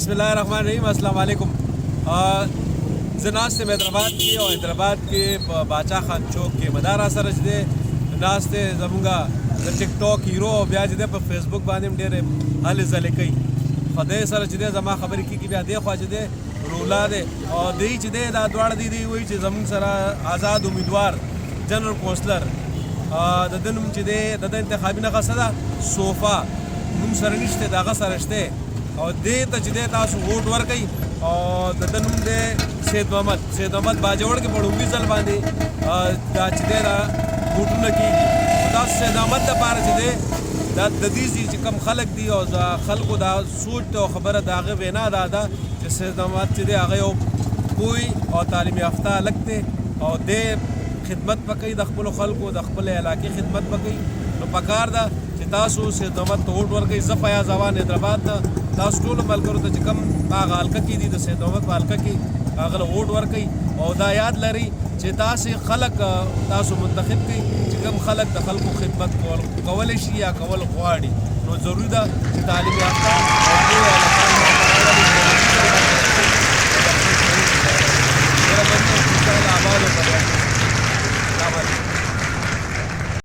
बिस्मिल्लाहिर्रहमानिर्रहीम अस्सलाम वालेकुम। زه ناست یم حیدرآباد کې او حیدرآباد کې په باچا خان چوک کې مدار سره چې دی ناست دی زمونږ د ټیک ټاک هیرو او بیا چې دی په فیسبوک باندې هم ډېرې هلې ځلې کوي. خدای سره چې دی زما خبرې کېږي بیا دې خوا چې دی رولا دی او دی چې دی دا دواړه دی وایي چې زمونږ سره آزاد امیدوار جنرال کونسلر د ده نوم چې دی د ده انتخابي نښه څه ده صوفا نوم سره نشته د هغه سره شته او دې ته چې دی تاسو ووټ ورکوئ او د ده نوم دی سید محمد باجوړ کې په لومړي ځل باندې دا چې دی دا ووټونه کېږي نو تاسو سید محمد دپاره چې دی دا د دې چې کوم خلک دي او د خلکو دا سوچ او خبره د هغه وینا دا ده چې سید محمد چې دی هغه یو پوه او تعلیم یافته هلک دی او دی خدمت وکړي د خپلو خلکو د خپل علاقې خدمت وکړي نو پکار ده چې تاسو سید محمد ته ووټ ورکړئ. زه فیاض اوان حیدرآباد ته تاسو ټولو ملګرو ته چې کوم هغه حلقه کې دي د سید محمد په حلقه کې هغه له ووټ ورکړئ او دا یاد لرئ چې تاسې خلک تاسو منتخب کړئ چې کوم خلک د خلکو خدمت کولی شي یا کول غواړي نو ضروري ده چې تعلیم یافته او پوهه